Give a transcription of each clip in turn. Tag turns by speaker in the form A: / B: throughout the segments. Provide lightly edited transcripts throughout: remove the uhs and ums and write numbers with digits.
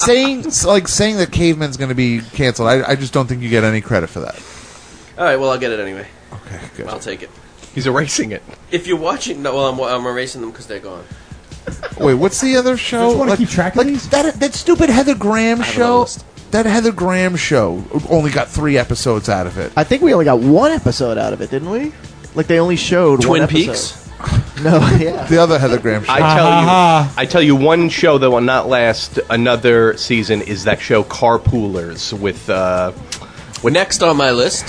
A: saying that Caveman's going to be canceled, I just don't think you get any credit for that.
B: All right, well, I'll get it anyway.
A: Okay, good.
B: I'll take it.
C: He's erasing it.
B: If you're watching... No, well, I'm erasing them because they're gone.
A: Wait, what's the other show?
D: You just want to keep track of these?
A: That stupid Heather Graham show. That Heather Graham show only got 3 episodes out of it.
E: I think we only got 1 episode out of it, didn't we? Like they only showed
B: Twin
E: 1
B: Peaks?
E: episode. No, yeah.
A: The other Heather Graham show.
C: I tell you one show that will not last another season is that show Carpoolers with
B: Next on my list,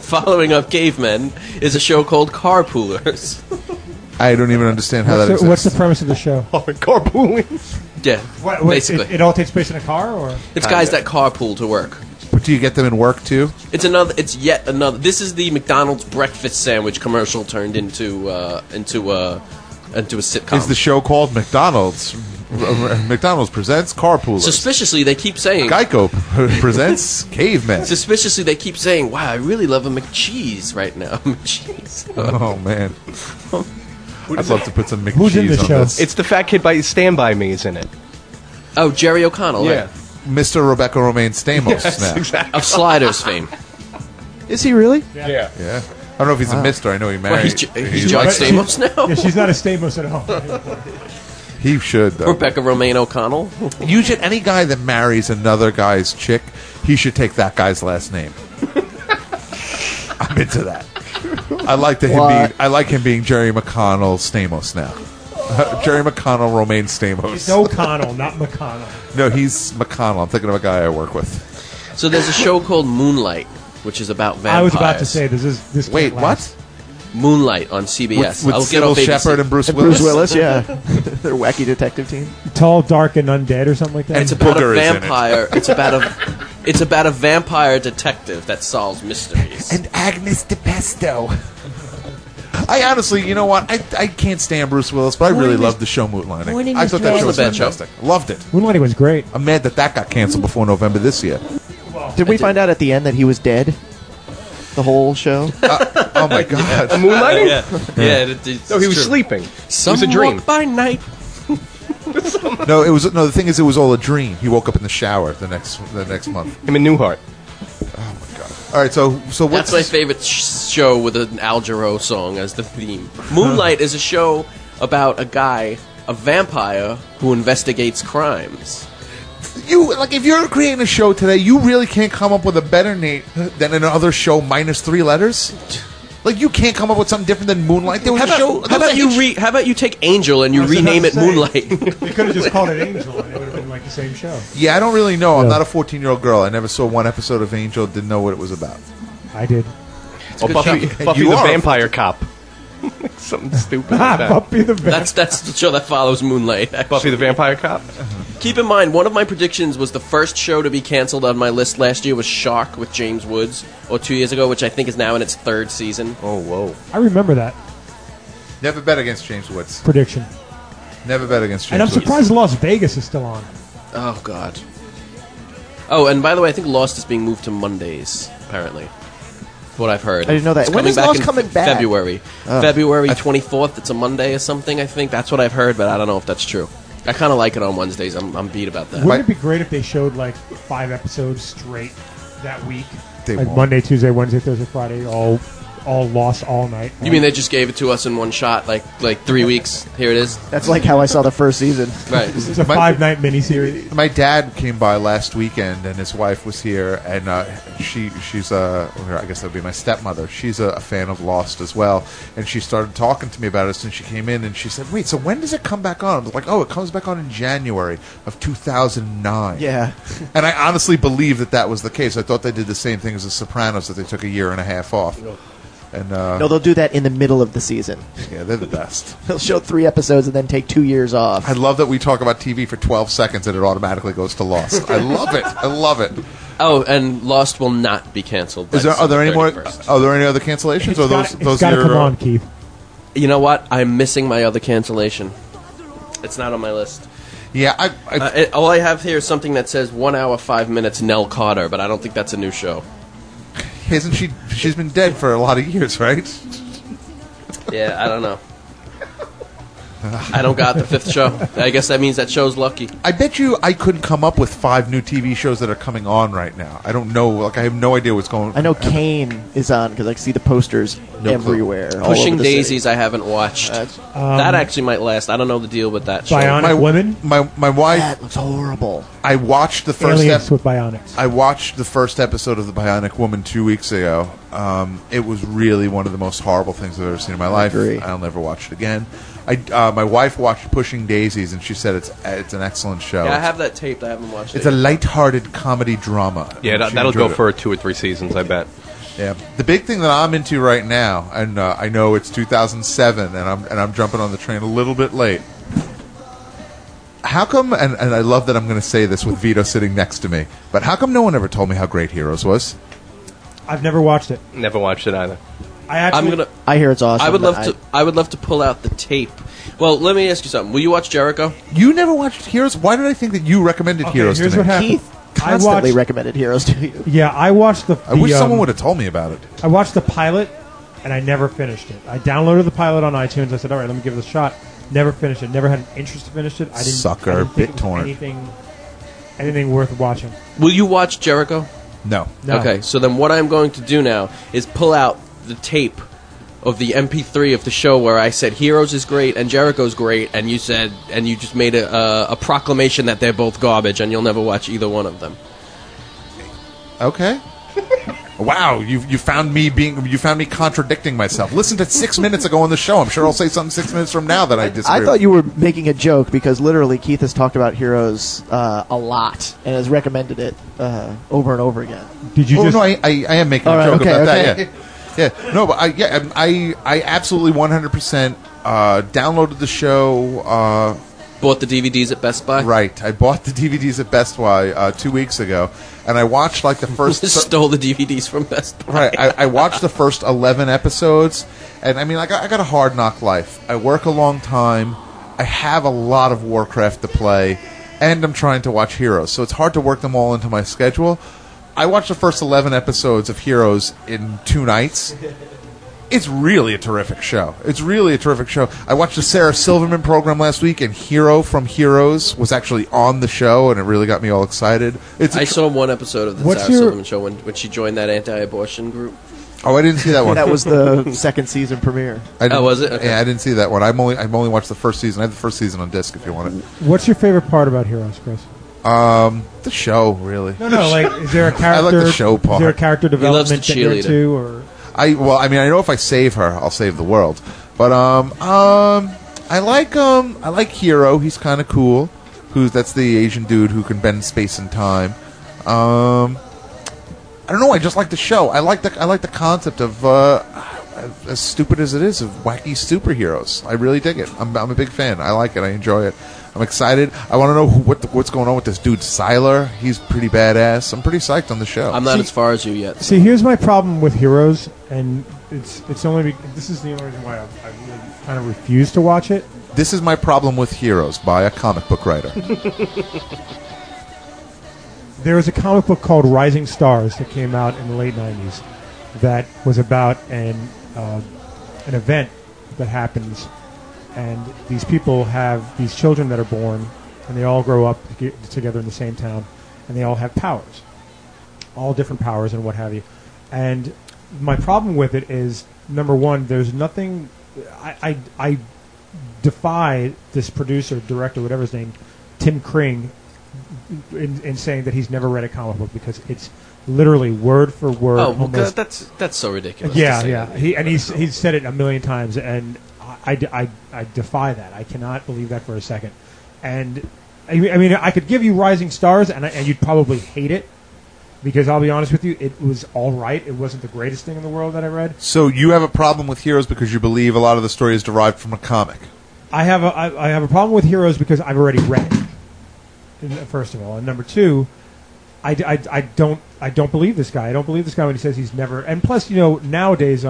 B: following up Cavemen, is a show called Carpoolers.
A: I don't even understand how that exists.
D: What's the premise of the show?
C: carpooling.
B: Yeah, basically.
D: It all takes place in a car, or
B: It's guys that carpool to work.
A: But do you get them in work too?
B: It's yet another. This is the McDonald's breakfast sandwich commercial turned into a sitcom.
A: Is the show called McDonald's? McDonald's presents Carpoolers.
B: Suspiciously, they keep saying
A: Geico presents Cavemen.
B: Suspiciously, they keep saying, "Wow, I really love a McCheese right now." McCheese.
A: Oh man, I'd love to put some McCheese
D: Who's in the
A: on
D: show?
A: this.
C: It's the fat kid by Stand By Me is in it.
B: Oh, Jerry O'Connell.
C: Yeah.
B: Right?
A: Mr. Rebecca Romaine Stamos now.
C: Exactly.
B: Of Sliders fame.
E: Is he really?
C: Yeah.
A: Yeah. I don't know if he's a mister. I know he married.
B: He's John Stamos now.
D: yeah, she's not a Stamos at all.
A: He should, though.
B: Rebecca Romaine O'Connell.
A: Usually, any guy that marries another guy's chick, he should take that guy's last name. I'm into that. I like him being Jerry McConnell Stamos now. Jerry McConnell Romaine Stamos.
D: It's O'Connell, not McConnell.
A: No, he's McConnell. I'm thinking of a guy I work with.
B: So there's a show called Moonlight, which is about vampires.
D: I was about to say this.
A: Wait,
D: can't
A: what?
D: last.
B: Moonlight on CBS.
A: With
B: I'll get
A: Sybil
B: on BBC.
A: Shepherd and Bruce
E: And
A: Willis?
E: Bruce Willis, yeah. Their wacky detective team.
D: Tall, dark, and undead, or something like that.
B: And it's about
A: Booger
B: a
A: is in it.
B: vampire. It's about a vampire detective that solves mysteries.
A: And Agnes DePesto. I honestly, you know what? I can't stand Bruce Willis, but I really loved the show Moonlighting. I thought that show was fantastic. Loved it.
D: Moonlighting was great.
A: I'm mad that got canceled before November this year.
E: Did we find out at the end that he was dead? The whole show?
A: Oh my god!
C: Moonlighting?
B: Yeah.
C: No, he was sleeping.
B: Some
C: it was a dream.
B: walk by night.
A: No, it was the thing is, it was all a dream. He woke up in the shower the next month.
C: Him and Newhart.
A: All right, so what's
B: That's my favorite show with an Al Jarreau song as the theme. Moonlight is a show about a vampire who investigates crimes.
A: if you're creating a show today, you really can't come up with a better name than another show minus 3 letters. Like you can't come up with something different than Moonlight. There was a show.
B: How about you take Angel and you rename it Moonlight?
D: They could have just called it Angel, and it would have been like the same show.
A: Yeah, I don't really know. I'm
D: Yeah.
A: not a 14-year-old girl. I never saw one episode of Angel. Didn't know what it was about.
D: I did.
C: Oh, Buffy
A: You
C: the
A: are a
C: Vampire Cop. Something stupid like that.
D: Buffy the Vampire.
B: That's the show that follows Moonlight. actually.
C: Buffy the Vampire Cop?
B: Keep in mind, one of my predictions was the first show to be canceled on my list last year was Shark with James Woods, or 2 years ago, which I think is now in its 3rd season.
C: Oh, whoa.
D: I remember that
A: Never bet against James Woods.
D: prediction.
A: Never bet against James
D: And I'm
A: Woods.
D: surprised Las Vegas is still on.
B: Oh, God. Oh, and by the way, I think Lost is being moved to Mondays, apparently. What I've heard.
E: I didn't know that.
B: It's
E: When
B: coming
E: is
B: back
E: Lost
B: in
E: coming back?
B: February. February 24th. It's a Monday or something, I think. That's what I've heard, but I don't know if that's true. I kind of like it on Wednesdays. I'm beat about that.
D: Wouldn't it be great if they showed like 5 episodes straight that week?
A: They
D: Like
A: won't.
D: Monday, Tuesday, Wednesday, Thursday, Friday, all Lost all night.
B: You mean they just gave it to us in one shot, like 3 weeks? Here it is.
E: That's like how I saw the first season.
B: Right.
D: It's a 5-night miniseries.
A: My dad came by last weekend, and his wife was here, and she's I guess that would be my stepmother. She's a fan of Lost as well, and she started talking to me about it since she came in, and she said, "Wait, so when does it come back on?" I was like, "Oh, it comes back on in January of 2009."
E: Yeah.
A: And I honestly believe that was the case. I thought they did the same thing as The Sopranos, that they took a year and a half off. And
E: No, they'll do that in the middle of the season.
A: yeah, they're the best.
E: They'll show 3 episodes and then take 2 years off.
A: I love that we talk about TV for 12 seconds and it automatically goes to Lost. I love it. I love it.
B: Oh, and Lost will not be canceled.
A: Are there any more?
B: 31st.
A: Are there any other cancellations? Or those
D: It's got to
A: are
D: come on, Keith.
B: You know what? I'm missing my other cancellation. It's not on my list.
A: Yeah,
B: All I have here is something that says 1 hour 5 minutes Nell Carter, but I don't think that's a new show.
A: isn't she? She's been dead for a lot of years, right?
B: Yeah, I don't know. I don't got the 5th show. I guess that means that show's lucky.
A: I bet you I couldn't come up with 5 new TV shows that are coming on right now. I don't know. Like, I have no idea what's going on.
E: I know Kane is on because I see the posters
A: No
E: everywhere. all
B: Pushing
E: over the
B: Daisies
E: city.
B: I haven't watched. That actually might last. I don't know the deal with that show.
D: Bionic Women?
A: My wife.
E: That looks horrible.
A: I watched the first.
D: Aliens with bionics.
A: I watched the first episode of The Bionic Woman 2 weeks ago. It was really one of the most horrible things I've ever seen in my life.
E: agree.
A: I'll never watch it again. My wife watched Pushing Daisies, and she said it's an excellent show.
B: Yeah, I have that taped. I haven't watched
A: It's
B: it.
A: a light-hearted comedy drama.
C: Yeah,
A: She
C: that'll go
A: enjoyed it.
C: for 2 or 3 seasons, I bet.
A: Yeah, the big thing that I'm into right now, and I know it's 2007, and I'm jumping on the train a little bit late. How come? And I love that I'm going to say this with Vito sitting next to me. But how come no one ever told me how great Heroes was?
D: I've never watched it.
C: Never watched it either.
D: I actually,
B: I'm gonna.
E: I hear it's awesome.
B: I would
E: but
B: love to. I would love to pull out the tape. Well, let me ask you something. Will you watch Jericho?
A: You never watched Heroes? Why did I think that you recommended
D: Okay,
A: Heroes
D: here's
A: to me?
D: what happened.
E: Keith
D: I
E: constantly
D: watched-
E: recommended Heroes to you.
D: Yeah, I watched the.
A: I wish
D: the,
A: someone would have told me about it.
D: I watched the pilot, and I never finished it. I downloaded the pilot on iTunes. I said, "All right, let me give it a shot." Never finished it. Never had an interest to finish it. I didn't.
A: Sucker,
D: I didn't think it was
A: BitTorrent.
D: anything worth watching.
B: Will you watch Jericho?
A: No.
D: No.
B: Okay, so then what I'm going to do now is pull out the tape of the MP3 of the show where I said Heroes is great and Jericho's great, and you said, and you just made a proclamation that they're both garbage and you'll never watch either one of them.
A: Okay. Wow, you found me contradicting myself. Listen to 6 minutes ago on the show. I'm sure I'll say something 6 minutes from now that I disagree.
E: I thought you were making a joke because literally Keith has talked about Heroes a lot and has recommended it over and over again.
D: Did you
A: Oh
D: just?
A: no, I am making
E: All
A: a
E: right,
A: joke
E: okay,
A: about
E: okay.
A: that. Yeah, no, but I absolutely 100% downloaded the show.
B: Bought the DVDs at Best Buy?
A: Right, I bought the DVDs at Best Buy 2 weeks ago, and I watched like the first.
B: Stole the DVDs from Best Buy.
A: Right, I watched the first 11 episodes, and I mean, I got a hard knock life. I work a long time. I have a lot of Warcraft to play, and I'm trying to watch Heroes, so it's hard to work them all into my schedule. I watched the first 11 episodes of Heroes in 2 nights. It's really a terrific show. It's really a terrific show. I watched the Sarah Silverman program last week, and Hero from Heroes was actually on the show, and it really got me all excited.
B: I saw one episode of the
D: What's
B: Sarah
D: your-
B: Silverman show when she joined that anti-abortion group.
A: Oh, I didn't see that one.
E: That was the second season premiere.
A: I didn't-
B: Oh, was it? Okay.
A: Yeah, I didn't see that one. I've only watched the first season. I have the first season on disc if you want it.
D: What's your favorite part about Heroes, Chris?
A: The show, really.
D: No, like, is there a character?
A: I like the show part.
D: Is there a character
B: loves the
D: development that you're
B: cheerleader.
D: into, or
A: I know if I save her, I'll save the world. But I like Hero. He's kind of cool. That's the Asian dude who can bend space and time. I don't know. I just like the show. I like the concept of as stupid as it is of wacky superheroes. I really dig it. I'm a big fan. I like it. I enjoy it. I'm excited. I want to know what's going on with this dude Siler. He's pretty badass. I'm pretty psyched on the show.
B: I'm not as far as you yet.
D: see? Here's my problem with Heroes, and it's only this is the only reason why I really kind of refuse to watch it.
A: This is my problem with Heroes by a comic book writer.
D: There was a comic book called Rising Stars that came out in the late '90s that was about an event that happens, and these people have these children that are born, and they all grow up together in the same town, and they all have powers, all different powers and what have you. And my problem with it is, number one, there's nothing. I defy this producer, director, whatever his name, Tim Kring, in saying that he's never read a comic book, because it's literally word for word.
B: Oh, well,
D: almost,
B: that's so ridiculous.
D: yeah,
B: to say
D: yeah.
B: that.
D: He's said it a million times, and I defy that. I cannot believe that for a second. And I mean, I could give you Rising Stars, and you'd probably hate it, because I'll be honest with you, it was all right. It wasn't the greatest thing in the world that I read.
A: So you have a problem with Heroes because you believe a lot of the story is derived from a comic.
D: I have a problem with Heroes because I've already read it. First of all, and number two, I don't believe this guy. I don't believe this guy when he says he's never. And plus, nowadays,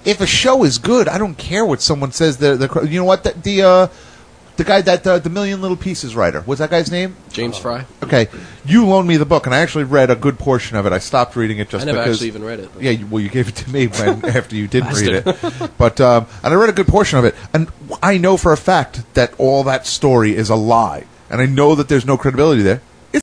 A: If a show is good, I don't care what someone says. You know what? The guy that the Million Little Pieces writer. What's that guy's name?
B: James Fry.
A: Okay, you loaned me the book, and I actually read a good portion of it. I stopped reading it just
B: I never
A: because.
B: actually even read it.
A: Yeah, you gave it to me after you didn't read it. But and I read a good portion of it, and I know for a fact that all that story is a lie, and I know that there's no credibility there.